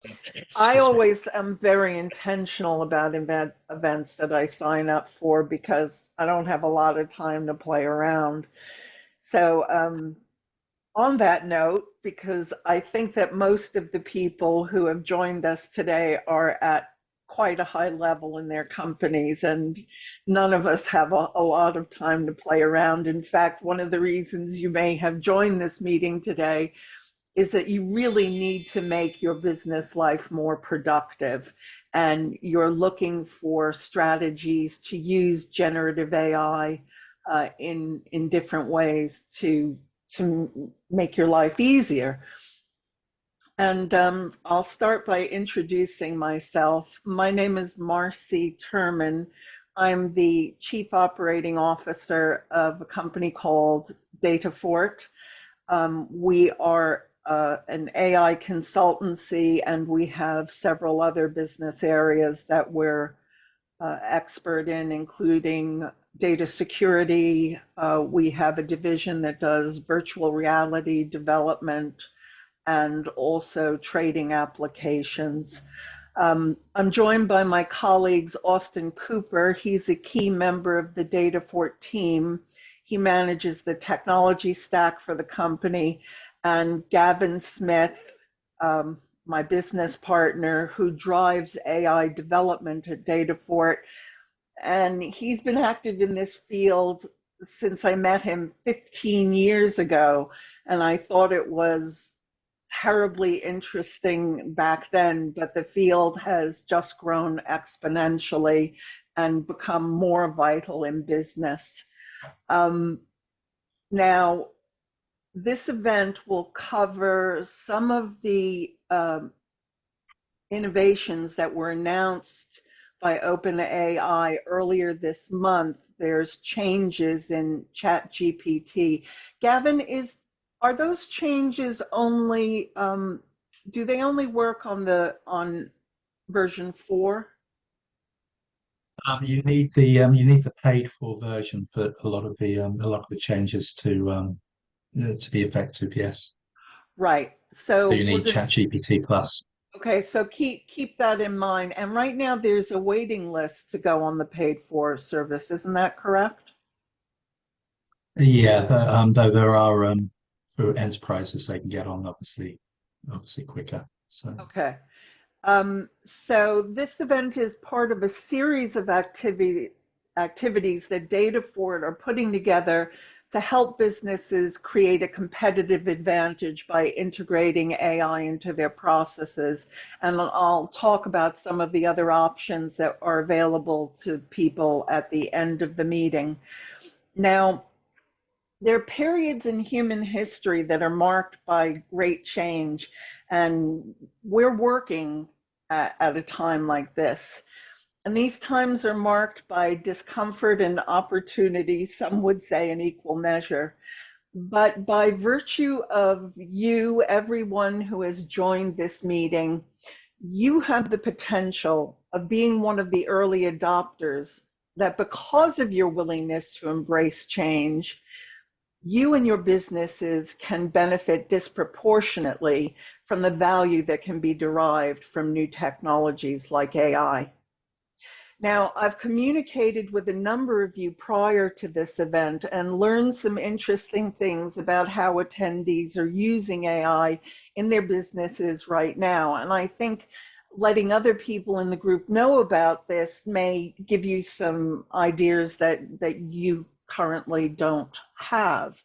I Excuse me. always am very intentional about events that I sign up for because I don't have a lot of time to play around. So, on that note, because I think that most of the people who have joined us today are at quite a high level in their companies, and none of us have a lot of time to play around. In fact, one of the reasons you may have joined this meeting today is that you really need to make your business life more productive, and you're looking for strategies to use generative AI in different ways to make your life easier. And I'll start by introducing myself. My name is Marcy Turman. I'm the Chief Operating Officer of a company called DATAFORT. We are an AI consultancy, and we have several other business areas that we're expert in, including data security. We have a division that does virtual reality development and also trading applications. I'm joined by my colleagues, Austin Cooper. He's a key member of the DataFort team. He manages the technology stack for the company. And Gavin Smith, my business partner, who drives AI development at DataFort. And he's been active in this field since I met him 15 years ago. And I thought it was terribly interesting back then, but the field has just grown exponentially and become more vital in business. Um, Now, this event will cover some of the innovations that were announced by OpenAI earlier this month. There's changes in ChatGPT. Gavin, are those changes only do they only work on version 4? You need the paid for version for a lot of the changes to be effective. Yes, Right. so So you we're need going ChatGPT plus. okay, so keep that in mind. And right now there's a waiting list to go on the paid for service. Isn't that correct? Yeah, but, though there are for enterprises they can get on obviously quicker. So Okay. So this event is part of a series of activities that DataFord are putting together to help businesses create a competitive advantage by integrating AI into their processes. And I'll talk about some of the other options that are available to people at the end of the meeting. Now, there are periods in human history that are marked by great change, and we're working at a time like this. And these times are marked by discomfort and opportunity, some would say in equal measure. But by virtue of you, everyone who has joined this meeting, you have the potential of being one of the early adopters that, because of your willingness to embrace change, you and your businesses can benefit disproportionately from the value that can be derived from new technologies like AI. Now, I've communicated with a number of you prior to this event and learned some interesting things about how attendees are using AI in their businesses right now. And I think letting other people in the group know about this may give you some ideas that you currently don't have.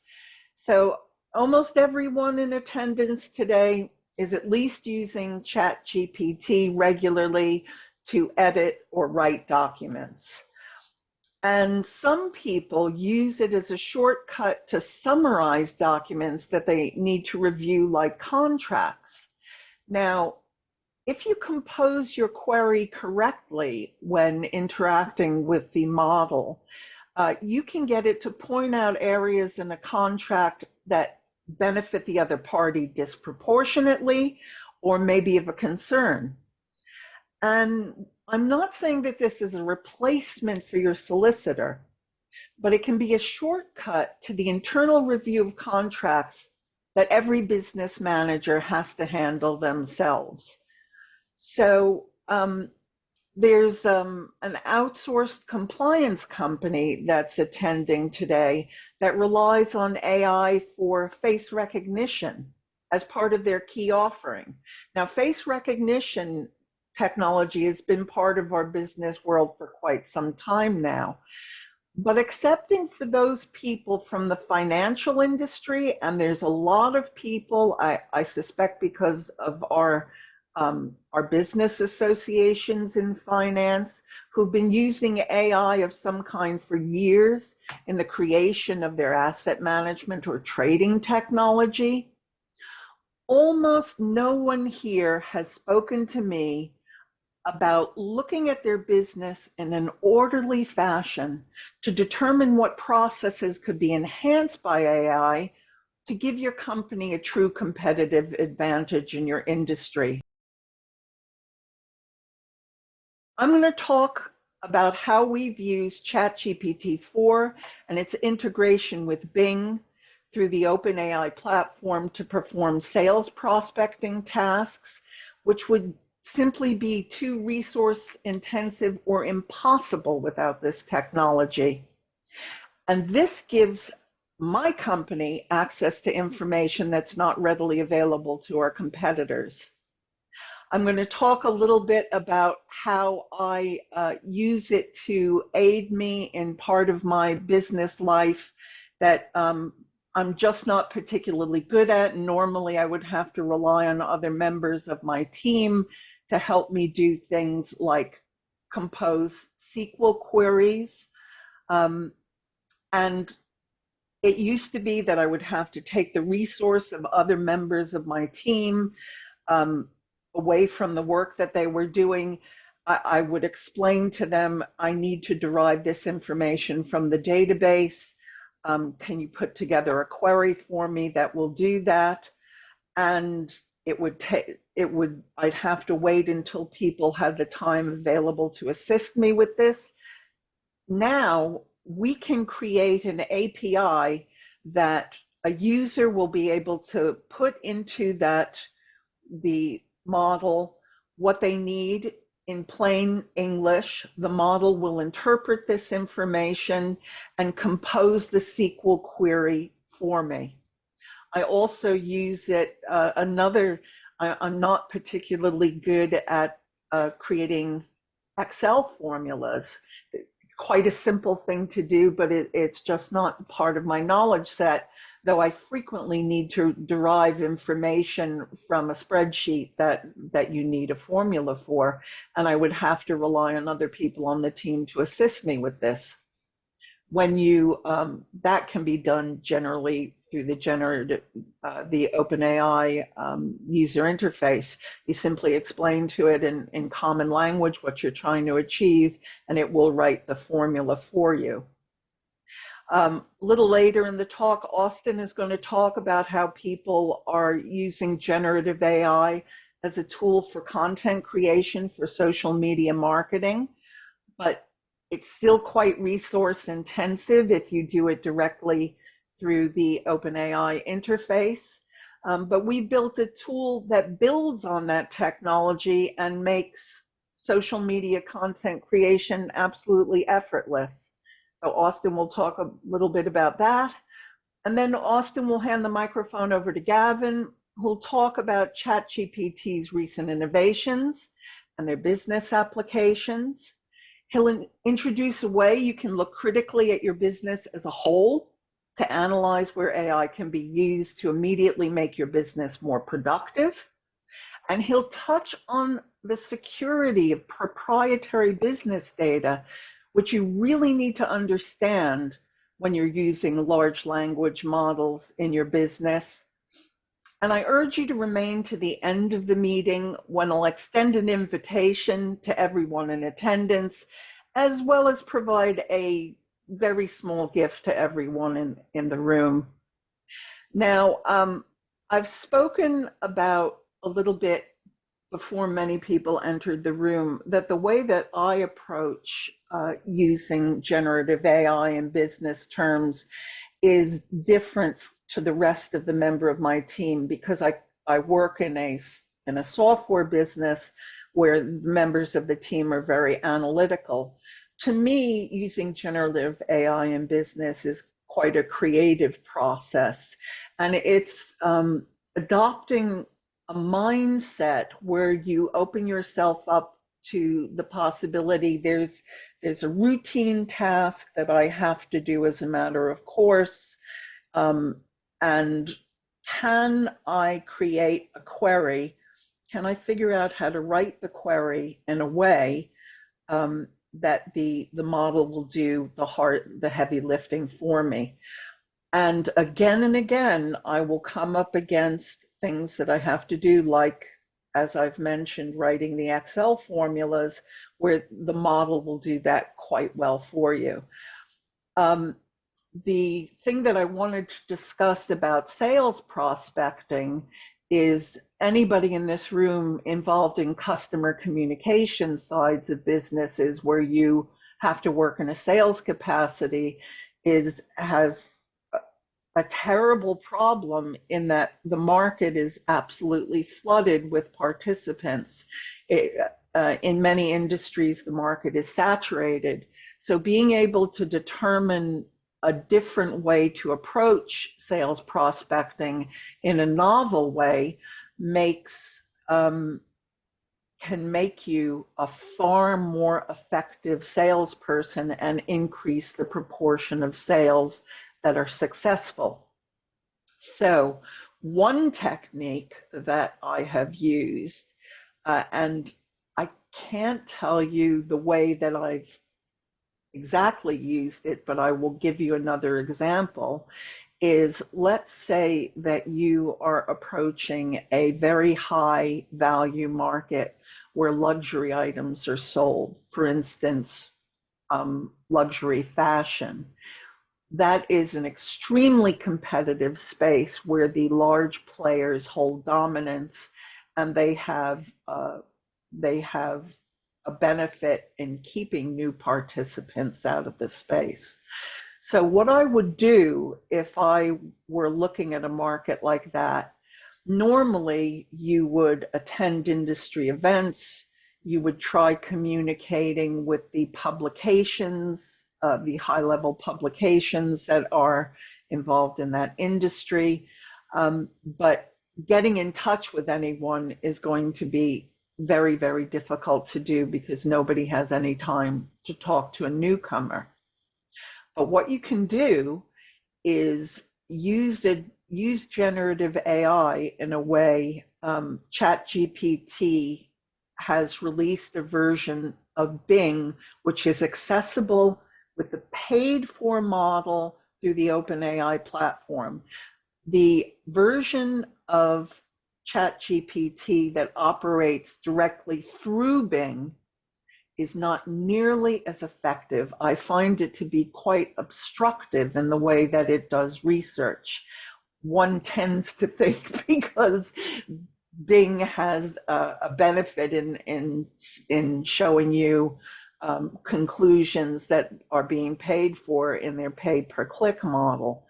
So almost everyone in attendance today is at least using ChatGPT regularly to edit or write documents. And some people use it as a shortcut to summarize documents that they need to review, like contracts. Now, if you compose your query correctly when interacting with the model, you can get it to point out areas in a contract that benefit the other party disproportionately or maybe of a concern. And I'm not saying that this is a replacement for your solicitor, but it can be a shortcut to the internal review of contracts that every business manager has to handle themselves. So there's an outsourced compliance company that's attending today that relies on AI for face recognition as part of their key offering. Now, face recognition technology has been part of our business world for quite some time now. But excepting for those people from the financial industry, and there's a lot of people, I suspect because of our business associations in finance, who've been using AI of some kind for years in the creation of their asset management or trading technology. Almost no one here has spoken to me about looking at their business in an orderly fashion to determine what processes could be enhanced by AI to give your company a true competitive advantage in your industry. I'm going to talk about how we've used ChatGPT 4 and its integration with Bing through the OpenAI platform to perform sales prospecting tasks, which would simply be too resource intensive or impossible without this technology. And this gives my company access to information that's not readily available to our competitors. I'm going to talk a little bit about how I use it to aid me in part of my business life that I'm just not particularly good at. Normally, I would have to rely on other members of my team to help me do things like compose SQL queries. And it used to be that I would have to take the resource of other members of my team away from the work that they were doing. I would explain to them, I need to derive this information from the database. Can you put together a query for me that will do that? And I'd have to wait until people had the time available to assist me with this. Now we can create an API that a user will be able to put into the model what they need in plain English. The model will interpret this information and compose the SQL query for me. I also use it, I'm not particularly good at creating Excel formulas. It's quite a simple thing to do, but it's just not part of my knowledge set, though I frequently need to derive information from a spreadsheet that you need a formula for, and I would have to rely on other people on the team to assist me with this. When that can be done generally through the OpenAI user interface. You simply explain to it in common language what you're trying to achieve, and it will write the formula for you. A little later in the talk, Austin is going to talk about how people are using generative AI as a tool for content creation for social media marketing, but it's still quite resource intensive if you do it directly through the OpenAI interface. But we built a tool that builds on that technology and makes social media content creation absolutely effortless. So Austin will talk a little bit about that. And then Austin will hand the microphone over to Gavin, who'll talk about ChatGPT's recent innovations and their business applications. He'll introduce a way you can look critically at your business as a whole to analyze where AI can be used to immediately make your business more productive. And he'll touch on the security of proprietary business data, which you really need to understand when you're using large language models in your business. And I urge you to remain to the end of the meeting when I'll extend an invitation to everyone in attendance, as well as provide a very small gift to everyone in the room. Now, I've spoken about a little bit before many people entered the room that the way that I approach using generative AI in business terms is different to the rest of the member of my team because I work in a software business where members of the team are very analytical. To me, using generative AI in business is quite a creative process, and it's adopting a mindset where you open yourself up to the possibility there's a routine task that I have to do as a matter of course, and can I create a query? Can I figure out how to write the query in a way that the model will do the heavy lifting for me? And again, I will come up against things that I have to do, like, as I've mentioned, writing the Excel formulas, where the model will do that quite well for you. The thing that I wanted to discuss about sales prospecting is anybody in this room involved in customer communication sides of businesses where you have to work in a sales capacity has a terrible problem in that the market is absolutely flooded with participants. In many industries, the market is saturated. So being able to determine a different way to approach sales prospecting in a novel way can make you a far more effective salesperson and increase the proportion of sales that are successful. So one technique that I have used, and I can't tell you the way that I've exactly used it, but I will give you another example, is let's say that you are approaching a very high value market where luxury items are sold, for instance, luxury fashion. That is an extremely competitive space where the large players hold dominance, and they have a benefit in keeping new participants out of the space. So what I would do if I were looking at a market like that, normally you would attend industry events, you would try communicating with the publications, the high-level publications that are involved in that industry, but getting in touch with anyone is going to be very, very difficult to do because nobody has any time to talk to a newcomer. But what you can do is use generative AI in a way. ChatGPT has released a version of Bing, which is accessible with the paid for model through the OpenAI platform. The version of ChatGPT that operates directly through Bing is not nearly as effective. I find it to be quite obstructive in the way that it does research. One tends to think because Bing has a benefit in showing you conclusions that are being paid for in their pay per click model.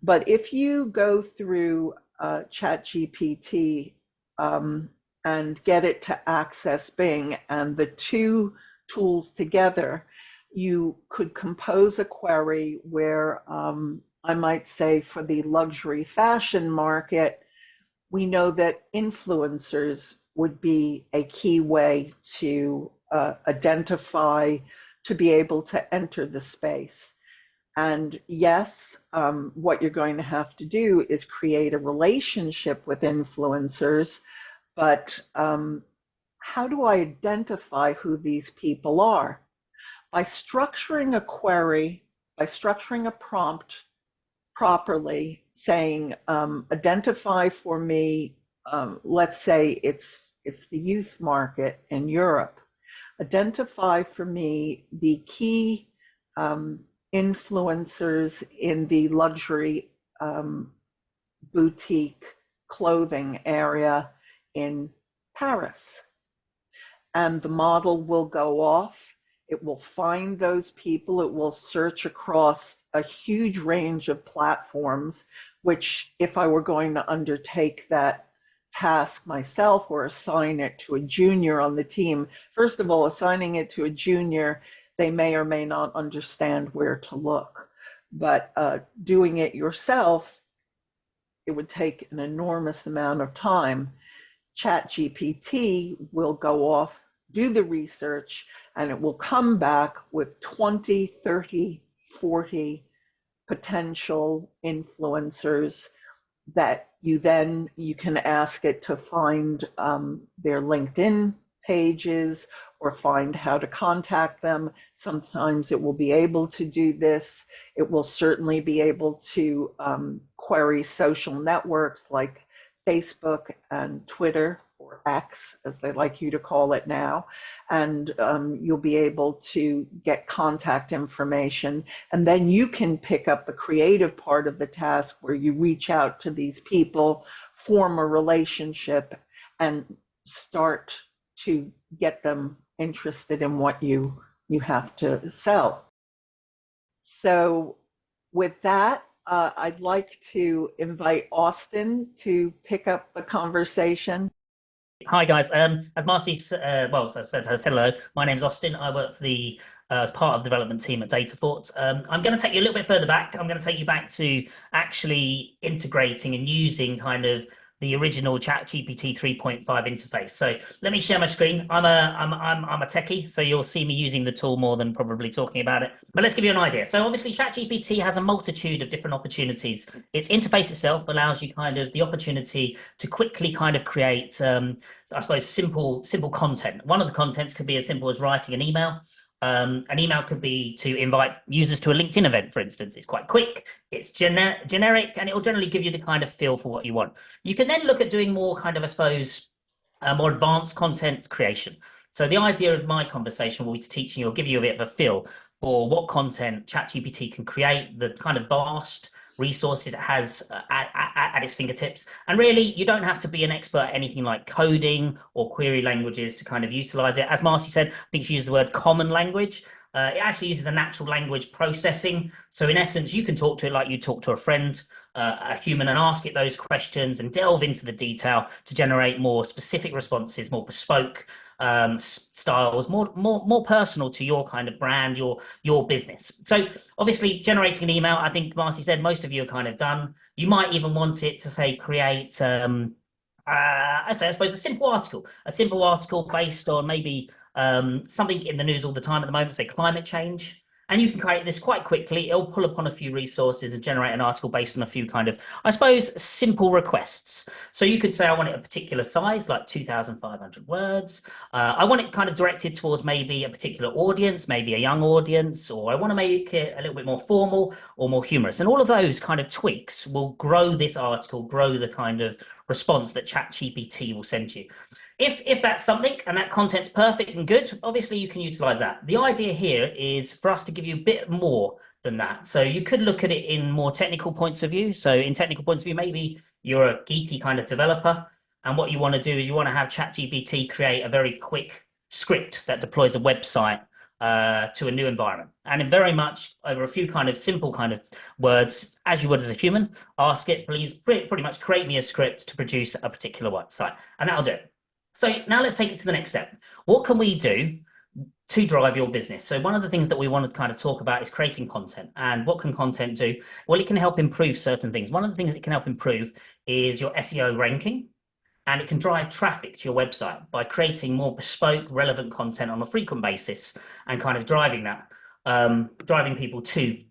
But if you go through ChatGPT and get it to access Bing, and the two tools together, you could compose a query where I might say for the luxury fashion market, we know that influencers would be a key way to identify, to be able to enter the space. And yes, what you're going to have to do is create a relationship with influencers, but how do I identify who these people are? By structuring a query, by structuring a prompt properly, saying, identify for me, let's say it's the youth market in Europe. Identify for me the key influencers in the luxury boutique clothing area in Paris. And the model will go off. It will find those people. It will search across a huge range of platforms, which if I were going to undertake that task myself or assign it to a junior on the team, first of all, assigning it to a junior, they may or may not understand where to look. But doing it yourself, it would take an enormous amount of time. ChatGPT will go off, do the research, and it will come back with 20, 30, 40 potential influencers that you can ask it to find their LinkedIn pages or find how to contact them. Sometimes it will be able to do this. It will certainly be able to query social networks like Facebook and Twitter, or X, as they like you to call it now, and you'll be able to get contact information. And then you can pick up the creative part of the task where you reach out to these people, form a relationship, and start to get them interested in what you have to sell. So with that, I'd like to invite Austin to pick up the conversation. Hi guys. As Marcy said hello. My name's Austin. I work for the as part of the development team at DATAFORT. I'm going to take you a little bit further back. I'm going to take you back to actually integrating and using kind of the original ChatGPT 3.5 interface. So let me share my screen. I'm a techie, so you'll see me using the tool more than probably talking about it. But let's give you an idea. So obviously ChatGPT has a multitude of different opportunities. Its interface itself allows you kind of the opportunity to quickly kind of create, I suppose, simple content. One of the contents could be as simple as writing an email. An email could be to invite users to a LinkedIn event, for instance. It's quite quick, it's generic, and it will generally give you the kind of feel for what you want. You can then look at doing more kind of, I suppose, more advanced content creation. So the idea of my conversation will be to teach you or give you a bit of a feel for what content ChatGPT can create, the kind of vast resources it has at its fingertips. And really, you don't have to be an expert at anything like coding or query languages to kind of utilize it. As Marcy said, I think she used the word common language. It actually uses a natural language processing. So in essence, you can talk to it like you talk to a friend, a human, and ask it those questions and delve into the detail to generate more specific responses, more bespoke styles, more personal to your kind of brand, your business. So obviously generating an email, I think Marcy said most of you are kind of done. You might even want it to say create I suppose a simple article based on maybe something in the news all the time at the moment, say climate change. And you can create this quite quickly. It'll pull upon a few resources and generate an article based on a few kind of, I suppose, simple requests. So you could say, I want it a particular size, like 2,500 words. I want it kind of directed towards maybe a particular audience, maybe a young audience, or I want to make it a little bit more formal or more humorous. And all of those kind of tweaks will grow this article, grow the kind of response that ChatGPT will send you. If that's something and that content's perfect and good, obviously you can utilize that. The idea here is for us to give you a bit more than that. So you could look at it in more technical points of view. So in technical points of view, maybe you're a geeky kind of developer, and what you want to do is you want to have ChatGPT create a very quick script that deploys a website to a new environment. And in very much over a few kind of simple kind of words, as you would as a human, ask it, please pretty much create me a script to produce a particular website, and that'll do it. So now let's take it to the next step. What can we do to drive your business? So one of the things that we want to kind of talk about is creating content. And what can content do? Well, it can help improve certain things. One of the things it can help improve is your SEO ranking, and it can drive traffic to your website by creating more bespoke, relevant content on a frequent basis and kind of driving that, driving people to,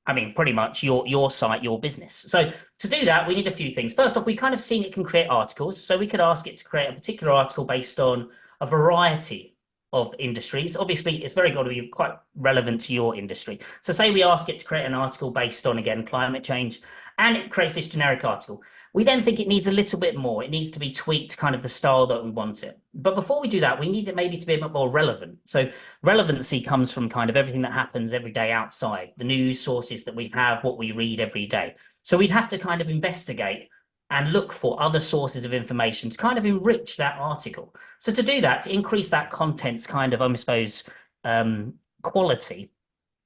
I mean, pretty much your site, your business. So to do that, we need a few things. First off, we kind of seen it can create articles. So we could ask it to create a particular article based on a variety of industries. Obviously, it's very got to be quite relevant to your industry. So say we ask it to create an article based on, again, climate change, and it creates this generic article. We then think it needs a little bit more. It needs to be tweaked kind of the style that we want it. But before we do that, we need it maybe to be a bit more relevant. So relevancy comes from kind of everything that happens every day outside, the news sources that we have, what we read every day. So we'd have to kind of investigate and look for other sources of information to kind of enrich that article. So to do that, to increase that content's kind of, I suppose, quality,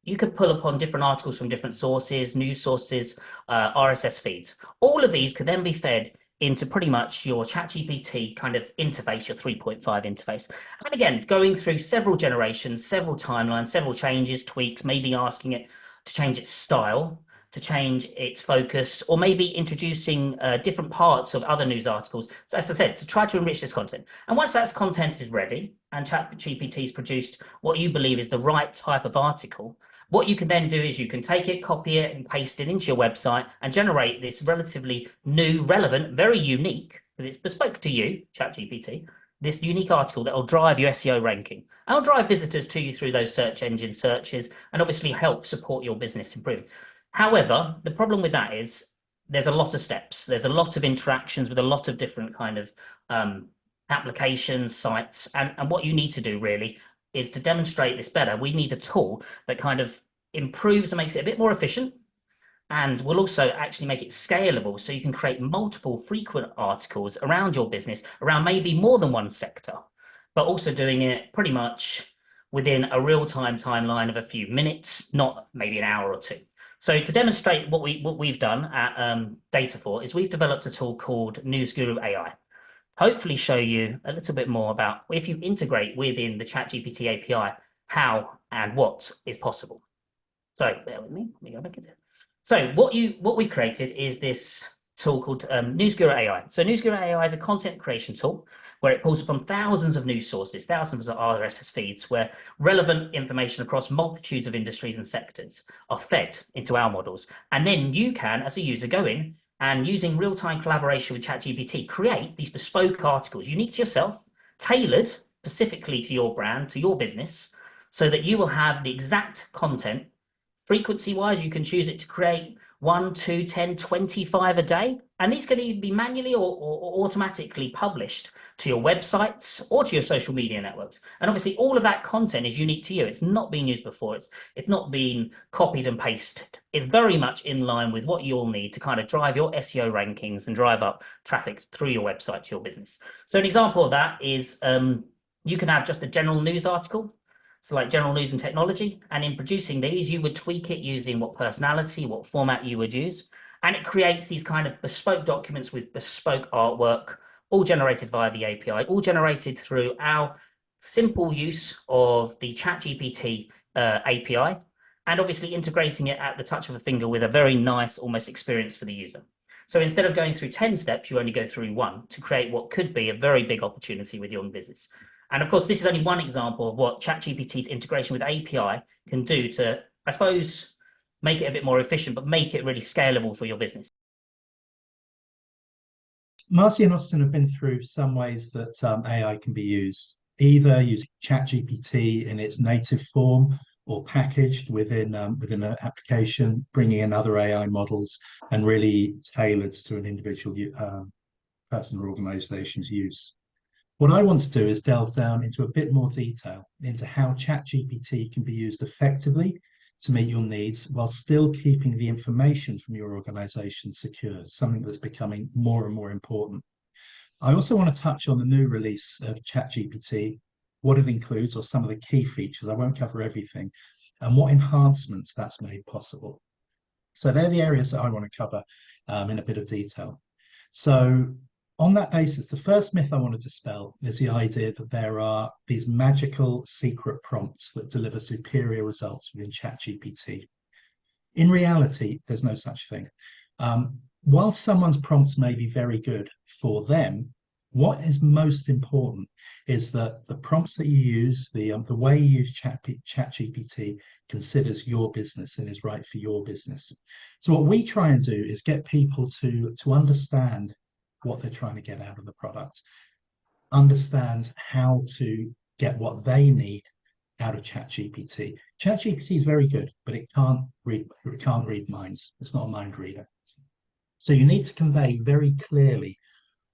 you could pull upon different articles from different sources, news sources, RSS feeds. All of these could then be fed into pretty much your ChatGPT kind of interface, your 3.5 interface. And again, going through several generations, several timelines, several changes, tweaks, maybe asking it to change its style, to change its focus, or maybe introducing different parts of other news articles. So as I said, to try to enrich this content. And once that content is ready and ChatGPT has produced what you believe is the right type of article, what you can then do is you can take it, copy it, and paste it into your website and generate this relatively new, relevant, very unique, because it's bespoke to you, ChatGPT, this unique article that will drive your SEO ranking. And will drive visitors to you through those search engine searches and obviously help support your business improving. However, the problem with that is there's a lot of steps. There's a lot of interactions with a lot of different kind of applications, sites. And what you need to do really is to demonstrate this better. We need a tool that kind of improves and makes it a bit more efficient, and will also actually make it scalable so you can create multiple frequent articles around your business, around maybe more than one sector, but also doing it pretty much within a real-time timeline of a few minutes, not maybe an hour or two. So to demonstrate what we've done at DATAFORT is we've developed a tool called NewsGuru AI. Hopefully show you a little bit more about if you integrate within the ChatGPT API, how and what is possible. So bear with me, let me go back into it. So what we've created is this tool called NewsGuru AI. So NewsGuru AI is a content creation tool where it pulls upon thousands of news sources, thousands of RSS feeds, where relevant information across multitudes of industries and sectors are fed into our models. And then you can, as a user, go in and using real-time collaboration with ChatGPT, create these bespoke articles unique to yourself, tailored specifically to your brand, to your business, so that you will have the exact content. Frequency-wise, you can choose it to create 1, 2, 10, 25 a day. And these can either be manually or automatically published to your websites or to your social media networks. And obviously, all of that content is unique to you. It's not been used before. It's not been copied and pasted. It's very much in line with what you'll need to kind of drive your SEO rankings and drive up traffic through your website to your business. So an example of that is you can have just a general news article. So like general news and technology, and in producing these, you would tweak it using what personality, what format you would use. And it creates these kind of bespoke documents with bespoke artwork, all generated via the API, all generated through our simple use of the ChatGPT API, and obviously integrating it at the touch of a finger with a very nice, almost experience for the user. So instead of going through 10 steps, you only go through 1 to create what could be a very big opportunity with your own business. And of course, this is only one example of what ChatGPT's integration with API can do to, I suppose, make it a bit more efficient, but make it really scalable for your business. Marcy and Austin have been through some ways that AI can be used, either using ChatGPT in its native form or packaged within an application, bringing in other AI models and really tailored to an individual person or organization's use. What I want to do is delve down into a bit more detail into how ChatGPT can be used effectively to meet your needs while still keeping the information from your organization secure, something that's becoming more and more important. I also want to touch on the new release of ChatGPT, what it includes or some of the key features. I won't cover everything, and what enhancements that's made possible. So they're the areas that I want to cover in a bit of detail. So on that basis, the first myth I want to dispel is the idea that there are these magical secret prompts that deliver superior results within ChatGPT. In reality, there's no such thing. While someone's prompts may be very good for them, what is most important is that the prompts that you use, the way you use ChatGPT considers your business and is right for your business. So what we try and do is get people to understand what they're trying to get out of the product, understand how to get what they need out of ChatGPT. ChatGPT is very good, but it can't read minds. It's not a mind reader. So you need to convey very clearly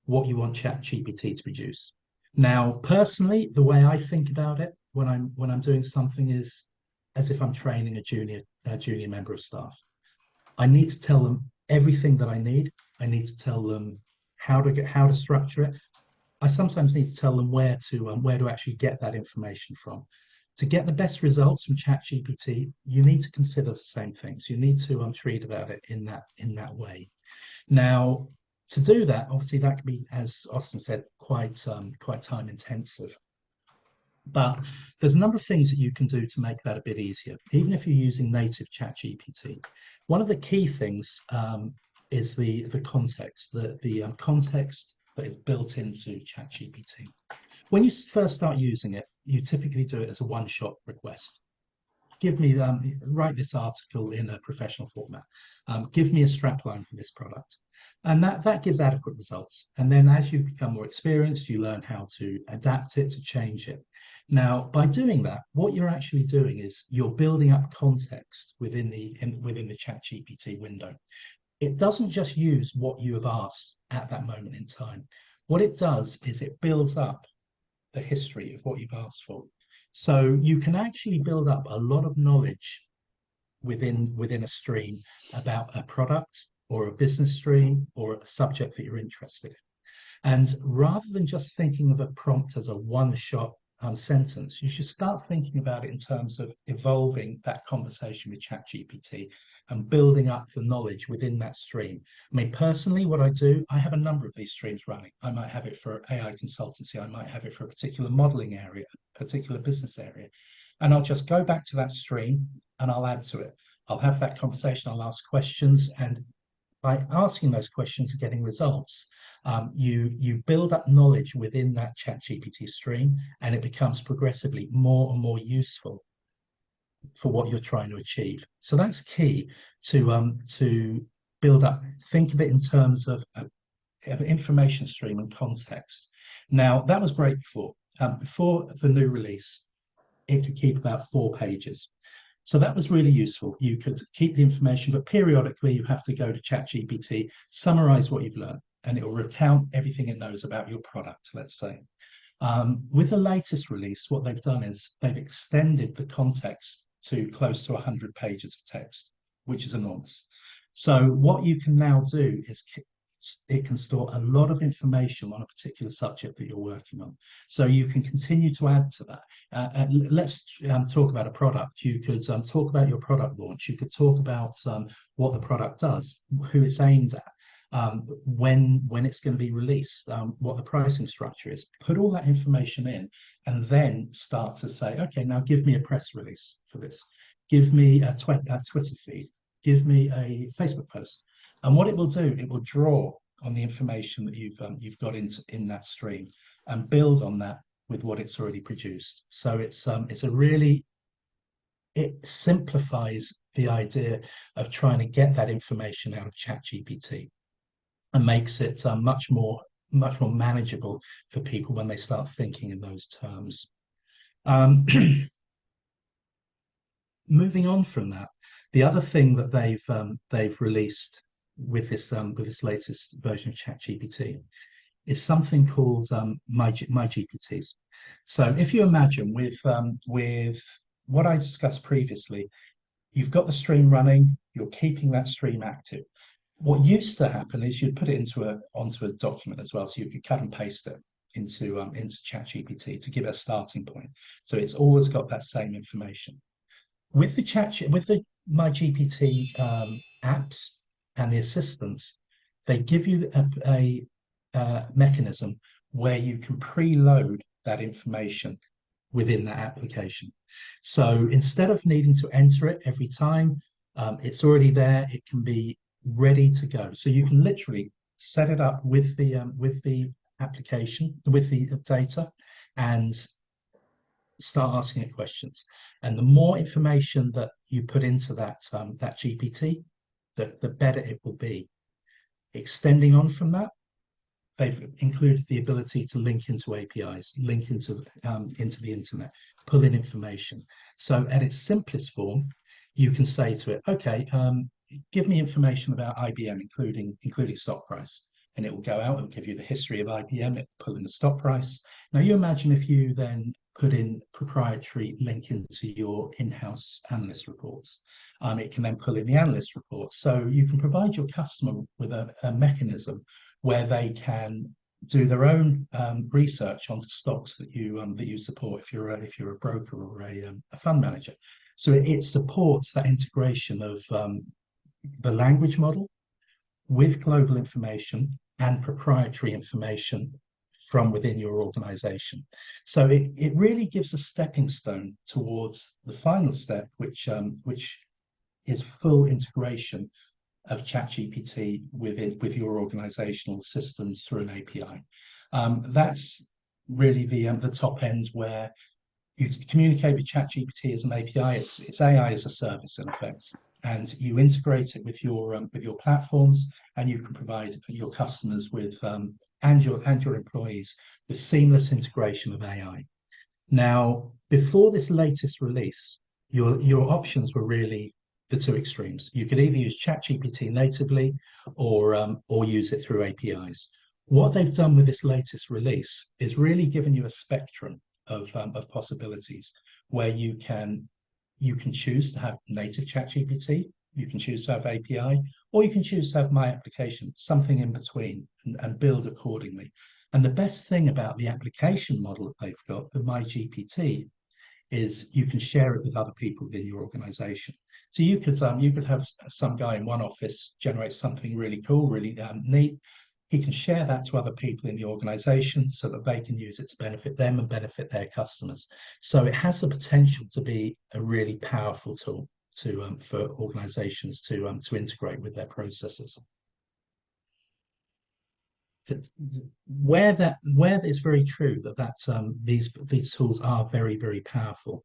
what you want ChatGPT to produce. Now, personally, the way I think about it when I'm doing something is as if I'm training a junior member of staff. I need to tell them everything that I need. I need to tell them how to structure it. I sometimes need to tell them where to actually get that information from. To get the best results from ChatGPT, you need to consider the same things. You need to treat about it in that way. Now, To do that, obviously, that can be, as Austin said, quite time intensive. But there's a number of things that you can do to make that a bit easier, even if you're using native ChatGPT. One of the key things is the context, the context that is built into ChatGPT. When you first start using it, you typically do it as a one-shot request. Give me write this article in a professional format. Give me a strapline for this product, and that gives adequate results. And then as you become more experienced, you learn how to adapt it, to change it. Now, by doing that, what you're actually doing is you're building up context within the ChatGPT window. It doesn't just use what you have asked at that moment in time. What it does is it builds up the history of what you've asked for. So you can actually build up a lot of knowledge within a stream about a product or a business stream or a subject that you're interested in. And rather than just thinking of a prompt as a one-shot sentence, you should start thinking about it in terms of evolving that conversation with ChatGPT and building up the knowledge within that stream. I mean, personally, what I do, I have a number of these streams running. I might have it for AI consultancy. I might have it for a particular modeling area, particular business area. And I'll just go back to that stream and I'll add to it. I'll have that conversation. I'll ask questions. And by asking those questions and getting results, you build up knowledge within that ChatGPT stream, and it becomes progressively more and more useful for what you're trying to achieve. So that's key to build up. Think of it in terms of an information stream and context. Now, that was great before. Before the new release, it could keep about 4 pages. So that was really useful. You could keep the information, but periodically you have to go to ChatGPT, summarize what you've learned, and it will recount everything it knows about your product, let's say. With the latest release, what they've done is they've extended the context to close to 100 pages of text, which is enormous. So what you can now do is it can store a lot of information on a particular subject that you're working on. So you can continue to add to that. Let's talk about a product. You could talk about your product launch. You could talk about what the product does, who it's aimed at, when it's going to be released, what the pricing structure is. Put all that information in and then start to say, okay, now give me a press release for this. Give me a Twitter feed. Give me a Facebook post. And what it will do, it will draw on the information that you've got in that stream and build on that with what it's already produced. So it simplifies the idea of trying to get that information out of ChatGPT and makes it much more manageable for people when they start thinking in those terms. Moving on from that, the other thing that they've released with this latest version of ChatGPT is something called my GPTs. So if you imagine with what I discussed previously, you've got the stream running, you're keeping that stream active. What used to happen is you'd put it onto a document as well, so you could cut and paste it into ChatGPT to give it a starting point. So it's always got that same information. With the MyGPT apps and the assistants, they give you a mechanism where you can preload that information within that application. So instead of needing to enter it every time, it's already there. It can be ready to go. So you can literally set it up with the application, with the data, and start asking it questions. And the more information that you put into that GPT, the better it will be. Extending on from that, they've included the ability to link into APIs, link into the internet, pull in information. So at its simplest form, you can say to it, okay, give me information about IBM, including stock price. And it will go out and give you the history of IBM, it will pull in the stock price. Now you imagine if you then put in proprietary link into your in-house analyst reports. It can then pull in the analyst reports. So you can provide your customer with a mechanism where they can do their own research onto stocks that you support if you're a broker or a fund manager. So it supports that integration of the language model with global information and proprietary information from within your organization. So it really gives a stepping stone towards the final step, which is full integration of ChatGPT with your organizational systems through an API. That's really the top end, where you communicate with ChatGPT as an API. It's AI as a service in effect, and you integrate it with your platforms, and you can provide your customers with and your employees with seamless integration of AI. Now, before this latest release, your options were really the two extremes. You could either use ChatGPT natively or use it through APIs. What they've done with this latest release is really given you a spectrum of possibilities, where you can choose to have native ChatGPT, you can choose to have API, or you can choose to have my application, something in between, and build accordingly. And the best thing about the application model that they've got, the MyGPT, is you can share it with other people within your organization. So you could have some guy in one office generate something really cool, really neat. He can share that to other people in the organization so that they can use it to benefit them and benefit their customers. So it has the potential to be a really powerful tool for organizations to integrate with their processes. Where it's very true that these tools are very, very powerful,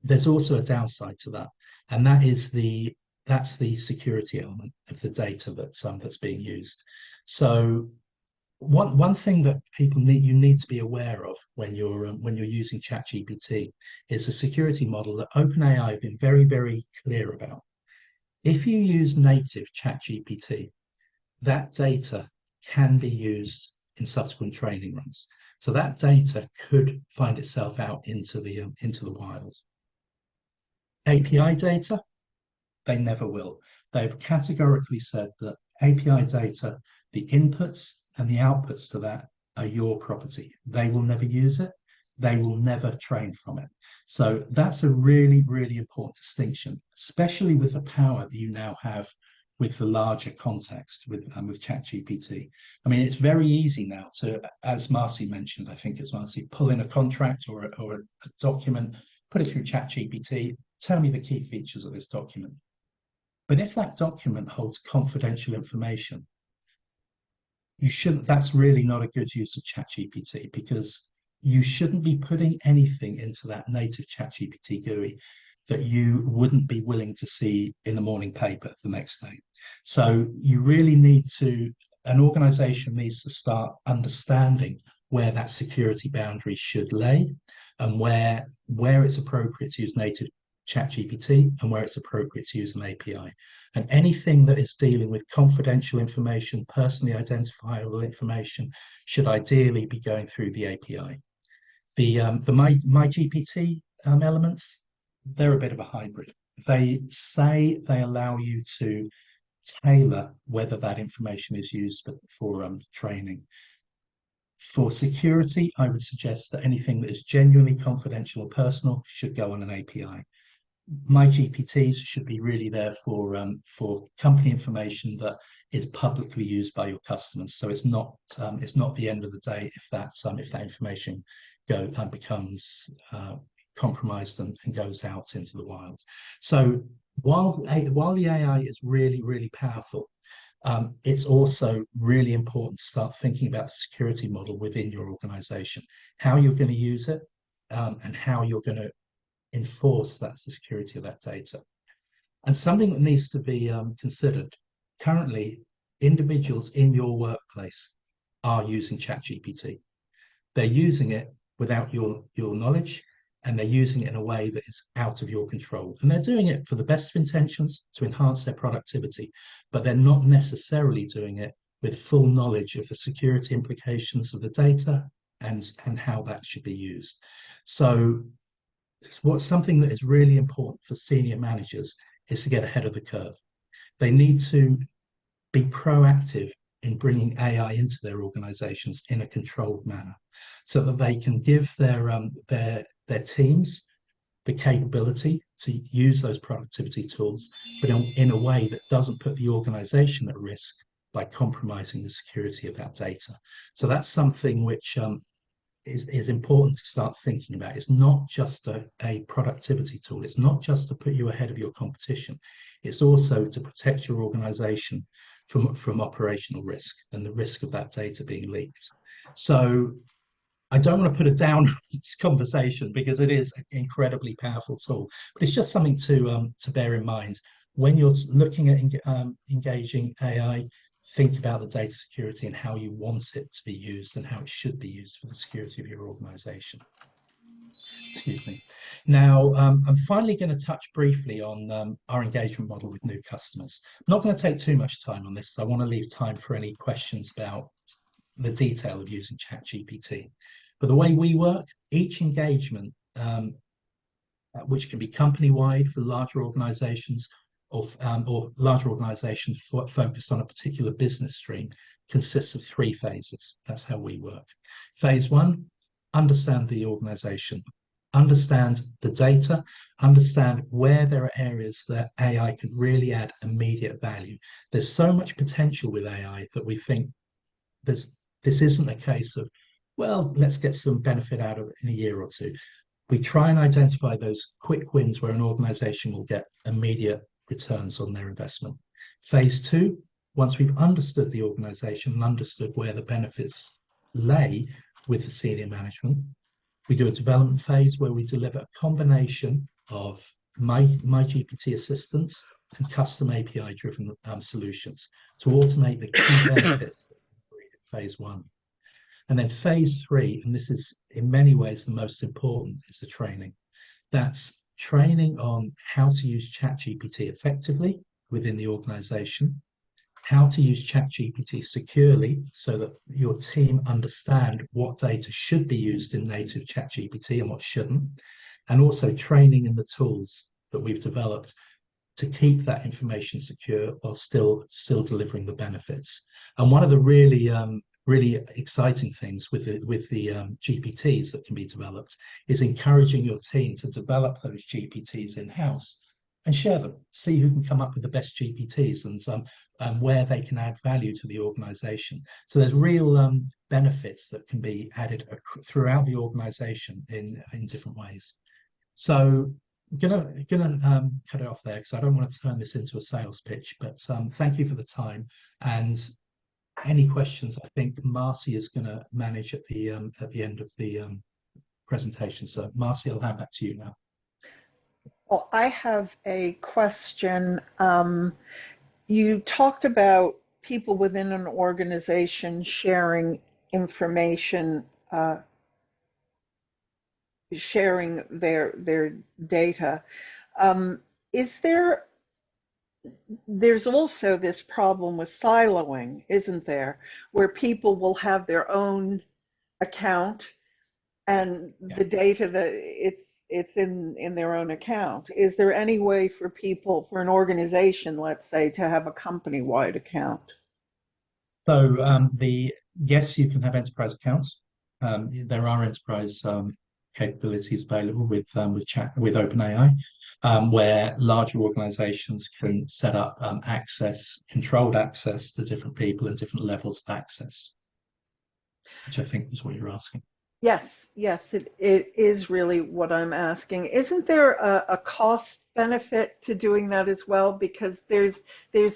there's also a downside to that, and that's the security element of the data that's being used. So one thing that you need to be aware of when you're using ChatGPT is a security model that OpenAI have been very, very clear about. If you use native ChatGPT, that data can be used in subsequent training runs. So that data could find itself out into the wild. API data, they never will. They've categorically said that API data, the inputs and the outputs to that, are your property. They will never use it. They will never train from it. So that's a really, really important distinction, especially with the power that you now have with the larger context with ChatGPT. I mean, it's very easy now to, as Marcy mentioned, I think it's Marcy, pull in a contract or a document, put it through ChatGPT, tell me the key features of this document. But if that document holds confidential information, that's really not a good use of ChatGPT, because you shouldn't be putting anything into that native ChatGPT GUI that you wouldn't be willing to see in the morning paper the next day. So you really an organization needs to start understanding where that security boundary should lay, and where it's appropriate to use native ChatGPT and where it's appropriate to use an API. And anything that is dealing with confidential information, personally identifiable information, should ideally be going through the API. The MyGPT elements, they're a bit of a hybrid. They say they allow you to tailor whether that information is used for training. For security, I would suggest that anything that is genuinely confidential or personal should go on an API. MyGPTs should be really there for company information that is publicly used by your customers. So it's not the end of the day if that information becomes compromised and goes out into the wild. So while the AI is really, really powerful, it's also really important to start thinking about the security model within your organization, how you're going to use it, and how you're going to enforce the security of that data. And something that needs to be considered: currently, individuals in your workplace are using ChatGPT. They're using it without your knowledge, and they're using it in a way that is out of your control. And they're doing it for the best of intentions to enhance their productivity, but they're not necessarily doing it with full knowledge of the security implications of the data and how that should be used. So something that is really important for senior managers is to get ahead of the curve. They need to be proactive in bringing AI into their organizations in a controlled manner, so that they can give their teams the capability to use those productivity tools, but in a way that doesn't put the organization at risk by compromising the security of that data. So that's something which is important to start thinking about. It's not just a productivity tool. It's not just to put you ahead of your competition. It's also to protect your organization from operational risk and the risk of that data being leaked. So I don't want to put it down this conversation because it is an incredibly powerful tool, but it's just something to bear in mind when you're looking at engaging AI. Think about the data security and how you want it to be used and how it should be used for the security of your organization. Excuse me. Now, I'm finally going to touch briefly on our engagement model with new customers. I'm not going to take too much time on this. So I want to leave time for any questions about the detail of using ChatGPT. But the way we work, each engagement, which can be company-wide for larger organizations or larger organizations focused on a particular business stream, consists of 3 phases. That's how we work. Phase 1, understand the organization, understand the data, understand where there are areas that AI could really add immediate value. There's so much potential with AI that we think this isn't a case of, well, let's get some benefit out of it in a year or 2. We try and identify those quick wins where an organization will get immediate returns on their investment. Phase 2, once we've understood the organization and understood where the benefits lay with the senior management, we do a development phase where we deliver a combination of my GPT assistance and custom API-driven solutions to automate the key benefits in phase 1. And then phase 3, and this is in many ways the most important, is the training. That's training on how to use ChatGPT effectively within the organization, how to use ChatGPT securely so that your team understand what data should be used in native ChatGPT and what shouldn't, and also training in the tools that we've developed to keep that information secure while still delivering the benefits. And one of the really exciting things with the GPTs that can be developed is encouraging your team to develop those GPTs in-house and share them. See who can come up with the best GPTs and where they can add value to the organization. So there's real benefits that can be added throughout the organization in different ways. So I'm gonna cut it off there because I don't want to turn this into a sales pitch, but thank you for the time. And any questions, I think Marcy is going to manage at the end of the presentation. So Marcy, I'll hand back to you now. Well, I have a question. You talked about people within an organization sharing information, sharing their data. There's also this problem with siloing, isn't there? Where people will have their own account and the data that it's in their own account. Is there any way for people, for an organization, let's say, to have a company-wide account? So yes, you can have enterprise accounts. There are enterprise capabilities available with OpenAI, where larger organizations can set up controlled access to different people and different levels of access, which I think is what you're asking. Yes, it is really what I'm asking. Isn't there a cost benefit to doing that as well? Because there's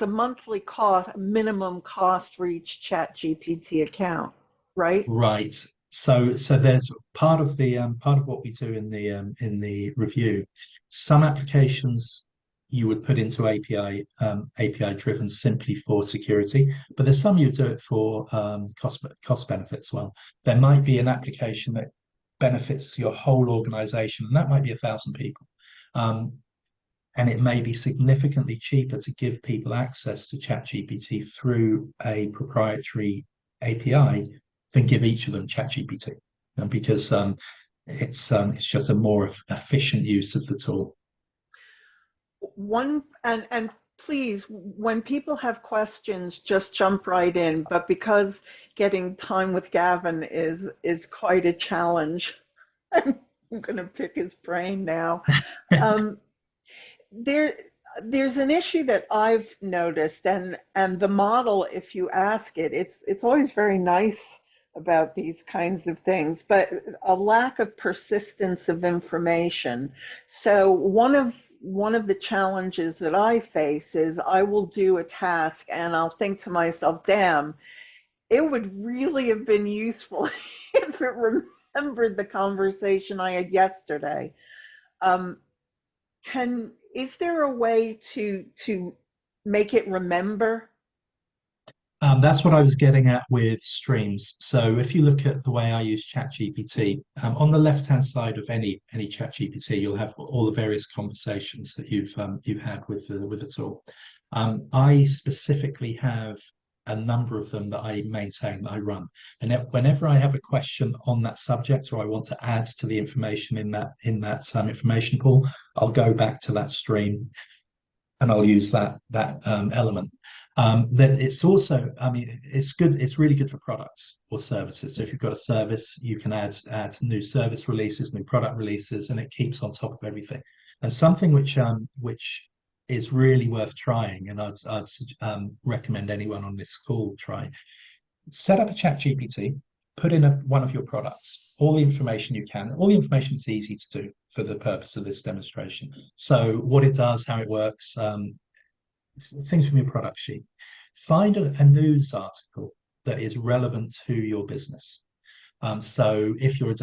a monthly cost, a minimum cost for each ChatGPT account, right? Right. So there's part of what we do in the review. Some applications you would put into API driven simply for security, but there's some you do it for cost benefit as well. There might be an application that benefits your whole organization, and that might be 1,000 people. And it may be significantly cheaper to give people access to ChatGPT through a proprietary API than give each of them ChatGPT, because it's just a more efficient use of the tool. And please, when people have questions, just jump right in. But because getting time with Gavin is quite a challenge, I'm going to pick his brain now. there's an issue that I've noticed, and the model, if you ask it, it's always very nice about these kinds of things, but a lack of persistence of information. So one of the challenges that I face is I will do a task and I'll think to myself, damn, it would really have been useful if it remembered the conversation I had yesterday. Um, can is there a way to make it remember? That's what I was getting at with streams. So if you look at the way I use ChatGPT, on the left-hand side of any ChatGPT, you'll have all the various conversations that you've had with the tool. I specifically have a number of them that I maintain, that I run, and whenever I have a question on that subject or I want to add to the information in that information pool, I'll go back to that stream and I'll use that element. Then it's also, I mean, it's good. It's really good for products or services. So if you've got a service, you can add new service releases, new product releases, and it keeps on top of everything. And something which is really worth trying, and I'd recommend anyone on this call try. Set up a chat GPT, put in one of your products, all the information you can. All the information is easy to do for the purpose of this demonstration. So what it does, how it works, things from your product sheet. Find a news article that is relevant to your business. So if you're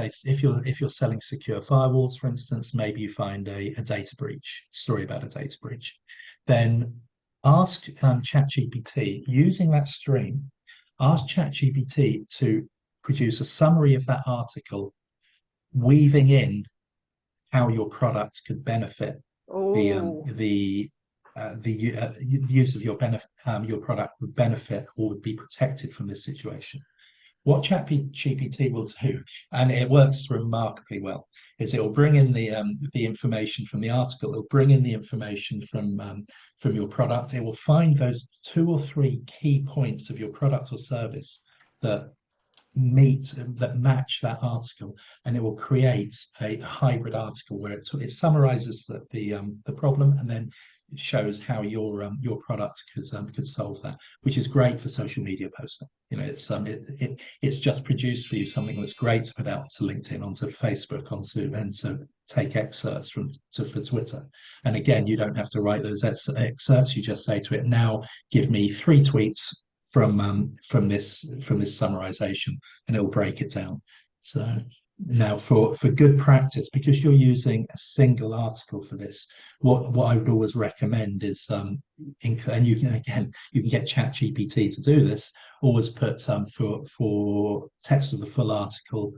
selling secure firewalls, for instance, maybe you find a data breach story about a data breach, then ask ChatGPT using that stream. Ask ChatGPT to produce a summary of that article, weaving in how your product could benefit Oh, the use of your product would benefit or would be protected from this situation. What ChatGPT will do, and it works remarkably well, is it will bring in the information from the article. It'll bring in the information from your product. It will find those 2 or 3 key points of your product or service that match that article, and it will create a hybrid article where it summarizes the problem and then it shows how your product could solve that, which is great for social media posting. You know, it's just produced for you something that's great to put out to LinkedIn, onto Facebook, and to take excerpts for Twitter. And again, you don't have to write those excerpts. You just say to it, now give me 3 tweets from this summarization, and it'll break it down. So now for good practice, because you're using a single article for this, what I would always recommend is and you can get ChatGPT to do this. Always put for text of the full article,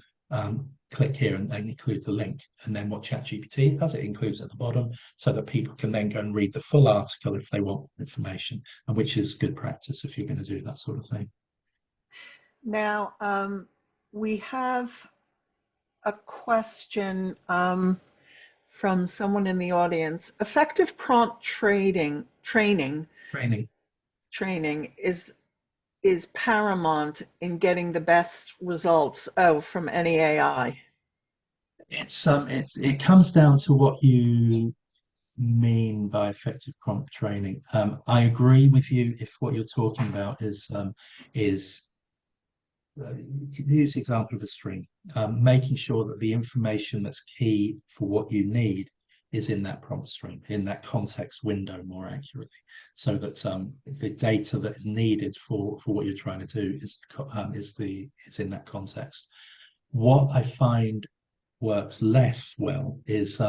click here and include the link. And then what ChatGPT does, it includes at the bottom so that people can then go and read the full article if they want information, and which is good practice if you're going to do that sort of thing. now we have a question from someone in the audience. Effective prompt training is paramount in getting the best results from any AI. It comes down to what you mean by effective prompt training. I agree with you if what you're talking about is use the example of a string, making sure that the information that's key for what you need is in that prompt string, in that context window more accurately, so that the data that is needed for what you're trying to do is in that context. What I find works less well is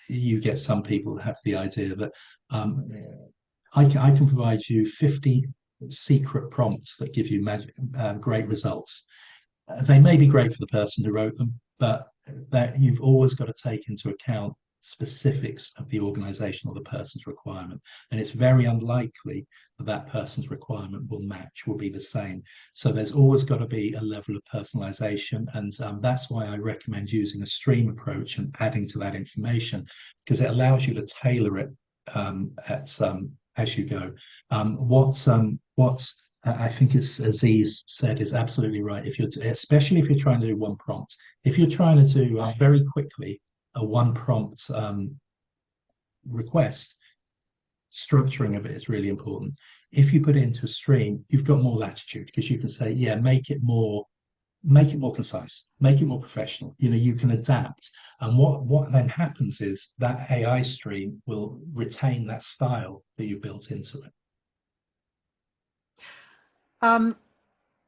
you get some people that have the idea that I can provide you 50 secret prompts that give you great results. They may be great for the person who wrote them, but that you've always got to take into account specifics of the organization or the person's requirement, and it's very unlikely that that person's requirement will be the same. So there's always got to be a level of personalization, and that's why I recommend using a stream approach and adding to that information, because it allows you to tailor it as you go. What's I think, as Aziz said, is absolutely right. Especially if you're trying to do one prompt, if you're trying to do very quickly a one prompt request, structuring of it is really important. If you put it into a stream, you've got more latitude because you can say, yeah, make it more concise, make it more professional. You can adapt. And what then happens is that AI stream will retain that style that you built into it.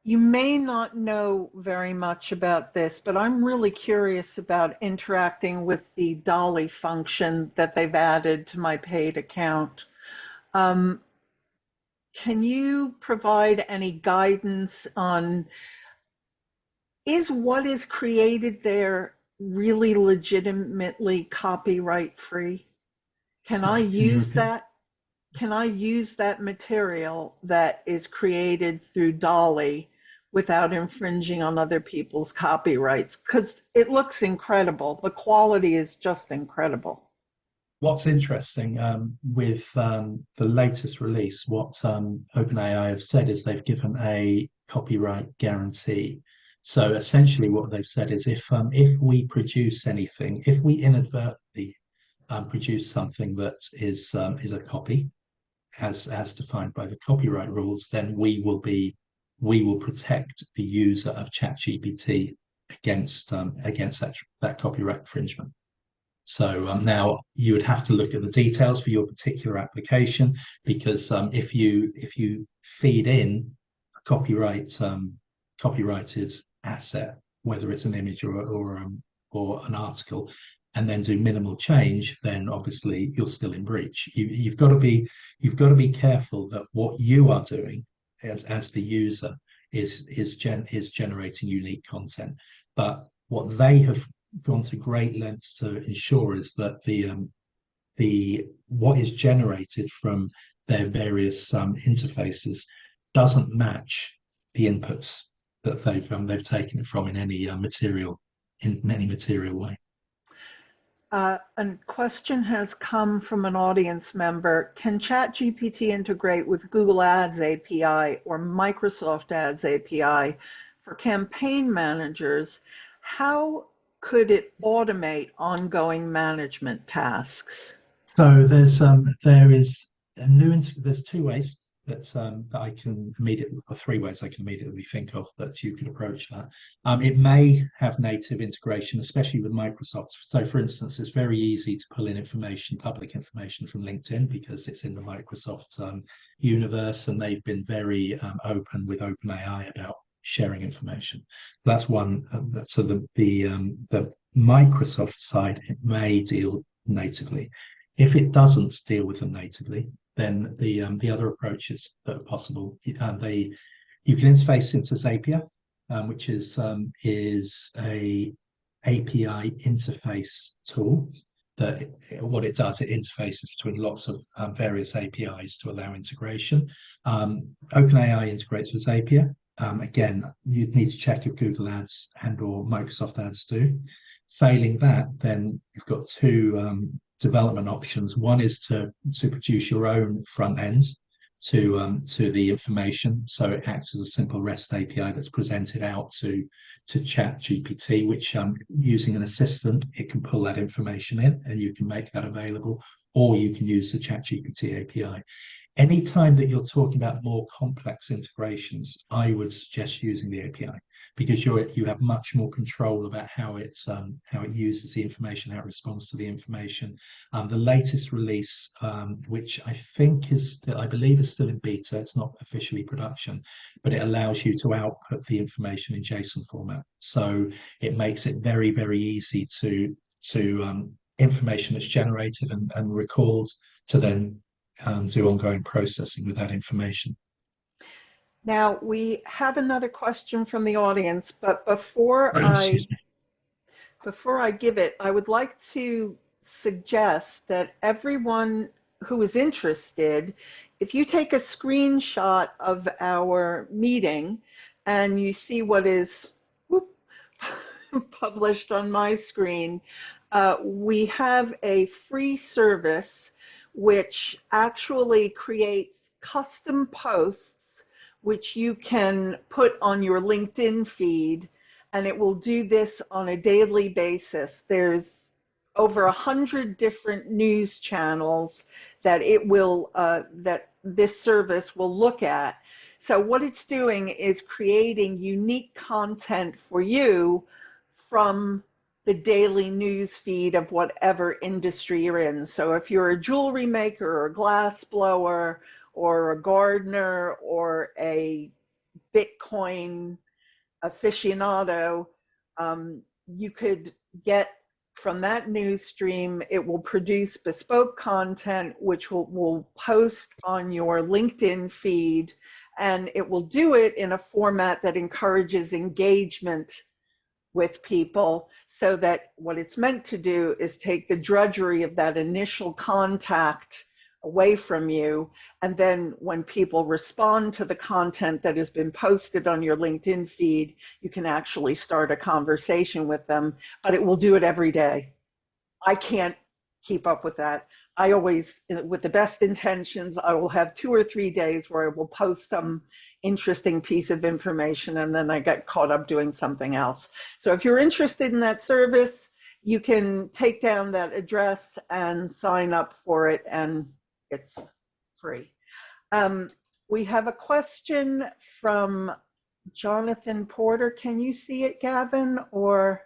You may not know very much about this, but I'm really curious about interacting with the Dolly function that they've added to my paid account. Can you provide any guidance on, is what is created there really legitimately copyright free? Can I Sorry, can you use repeat? that? Can I use that material that is created through Dolly without infringing on other people's copyrights? Because it looks incredible. The quality is just incredible. What's interesting with the latest release, what OpenAI have said is they've given a copyright guarantee. So essentially, what they've said is if we produce anything, if we inadvertently produce something that is a copy, as defined by the copyright rules, then we will protect the user of ChatGPT against that copyright infringement. So now you would have to look at the details for your particular application, because if you feed in a copyrighted asset, whether it's an image or an article, and then do minimal change, then obviously you're still in breach. You've got to be careful that what you are doing as the user is generating unique content. But what they have gone to great lengths to ensure is that the what is generated from their various interfaces doesn't match the inputs that they've taken it from in any material way. A question has come from an audience member. Can ChatGPT integrate with Google Ads API or Microsoft Ads API for campaign managers? How could it automate ongoing management tasks? So there's two ways that I can immediately, or three ways I can immediately think of that you could approach that. It may have native integration, especially with Microsoft. So for instance, it's very easy to pull in public information from LinkedIn because it's in the Microsoft universe, and they've been very open with OpenAI about sharing information. That's one. So the Microsoft side, it may deal natively. If it doesn't deal with them natively, then the other approaches that are possible, you can interface into Zapier, which is a API interface tool. That what it does, it interfaces between lots of various APIs to allow integration. OpenAI integrates with Zapier. Again, you'd need to check if Google Ads and/or Microsoft Ads do. Failing that, then you've got two development options. One is to produce your own front end to the information, so it acts as a simple REST API that's presented out to ChatGPT, which using an assistant, it can pull that information in and you can make that available, or you can use the ChatGPT API. Anytime that you're talking about more complex integrations, I would suggest using the API, because you have much more control about how it uses the information, how it responds to the information. The latest release, which I believe is still in beta, it's not officially production, but it allows you to output the information in JSON format. So it makes it very, very easy to information that's generated and recalled to then do ongoing processing with that information. Now, we have another question from the audience, but before I give it, I would like to suggest that everyone who is interested, if you take a screenshot of our meeting and you see what is published on my screen, we have a free service which actually creates custom posts which you can put on your LinkedIn feed, and it will do this on a daily basis. There's over 100 different news channels that it will that this service will look at. So what it's doing is creating unique content for you from the daily news feed of whatever industry you're in. So if you're a jewelry maker or a glass blower or a gardener or a Bitcoin aficionado, you could get from that news stream. It will produce bespoke content, which will post on your LinkedIn feed, and it will do it in a format that encourages engagement with people, so that what it's meant to do is take the drudgery of that initial contact away from you. And then when people respond to the content that has been posted on your LinkedIn feed, you can actually start a conversation with them, but it will do it every day. I can't keep up with that. I always, with the best intentions, I will have 2 or 3 days where I will post some interesting piece of information and then I get caught up doing something else. So if you're interested in that service, you can take down that address and sign up for it, and it's free. We have a question from Jonathan Porter. Can you see it, Gavin? Or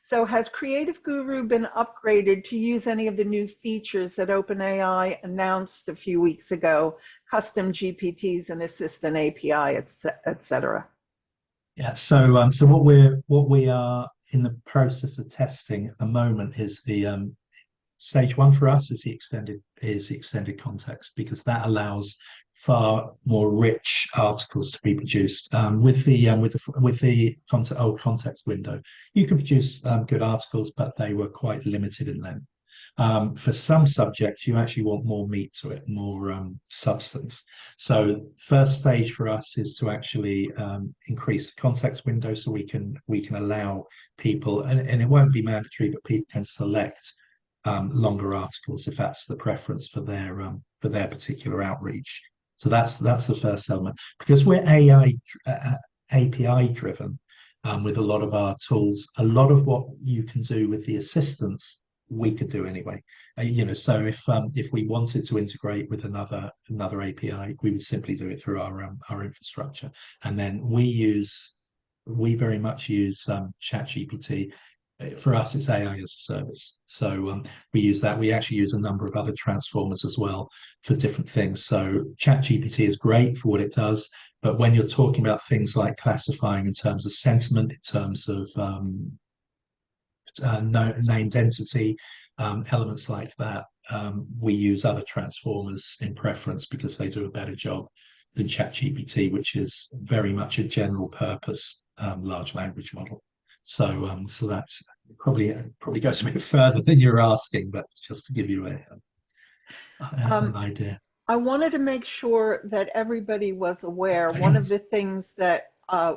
so, has Creative Guru been upgraded to use any of the new features that OpenAI announced a few weeks ago, custom GPTs and assistant API, etc.? Yeah. So what we are in the process of testing at the moment is the stage one for us is the extended context, because that allows far more rich articles to be produced. With the old context window, you can produce good articles, but they were quite limited in length. For some subjects, you actually want more meat to it, more substance. So first stage for us is to actually increase the context window, so we can allow people, and it won't be mandatory, but people can select longer articles if that's the preference for their particular outreach. So that's the first element. Because we're AI API driven with a lot of our tools, a lot of what you can do with the assistants we could do anyway. So if we wanted to integrate with another API, we would simply do it through our infrastructure. And then we very much use ChatGPT. For us, it's AI as a service. So we use that. We actually use a number of other transformers as well for different things. So ChatGPT is great for what it does, but when you're talking about things like classifying in terms of sentiment, in terms of named entity, elements like that, we use other transformers in preference because they do a better job than ChatGPT, which is very much a general purpose large language model. So that's probably goes a bit further than you're asking, but just to give you an idea. I wanted to make sure that everybody was aware. One of the things that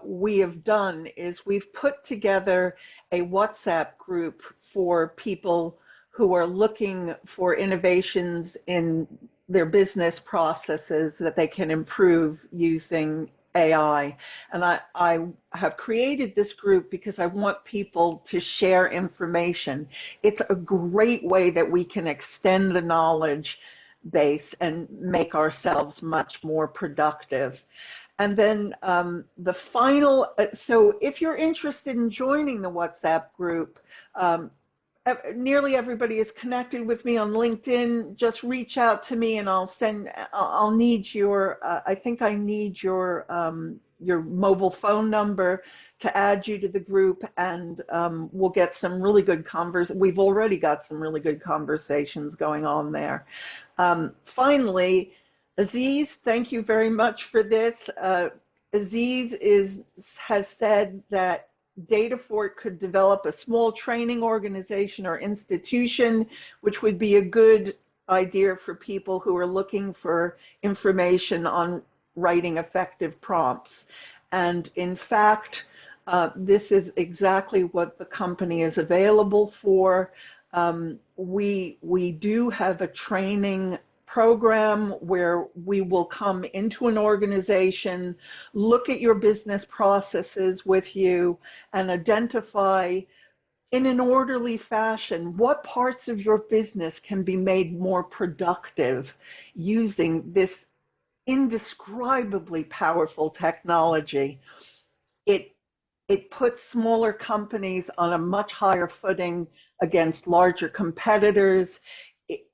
we have done is we've put together a WhatsApp group for people who are looking for innovations in their business processes that they can improve using AI. And I have created this group because I want people to share information. It's a great way that we can extend the knowledge base and make ourselves much more productive. And then the final, so if you're interested in joining the WhatsApp group, nearly everybody is connected with me on LinkedIn. Just reach out to me and I'll need your, I think I need your mobile phone number to add you to the group, and we'll get some really good we've already got some really good conversations going on there. Finally, Aziz, thank you very much for this. Aziz has said that DATAFORT could develop a small training organization or institution, which would be a good idea for people who are looking for information on writing effective prompts. And in fact, this is exactly what the company is available for. We do have a training program where we will come into an organization, look at your business processes with you, and identify in an orderly fashion, what parts of your business can be made more productive using this indescribably powerful technology. It puts smaller companies on a much higher footing against larger competitors. It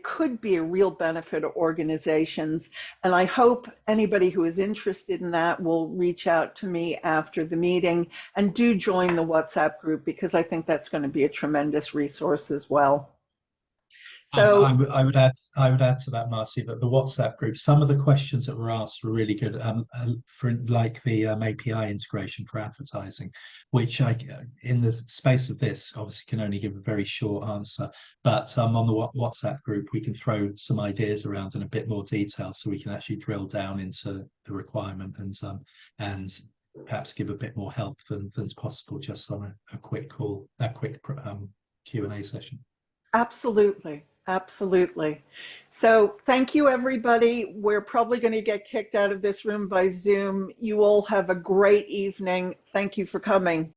could be a real benefit to organizations. And I hope anybody who is interested in that will reach out to me after the meeting, and do join the WhatsApp group, because I think that's going to be a tremendous resource as well. So I would add to that, Marcy, that the WhatsApp group, some of the questions that were asked were really good, for like the API integration for advertising, which in the space of this, obviously can only give a very short answer. But on the WhatsApp group, we can throw some ideas around in a bit more detail, so we can actually drill down into the requirement and perhaps give a bit more help than's possible just on a quick call, a quick Q&A session. absolutely. Absolutely. So thank you, everybody. We're probably going to get kicked out of this room by Zoom. You all have a great evening. Thank you for coming.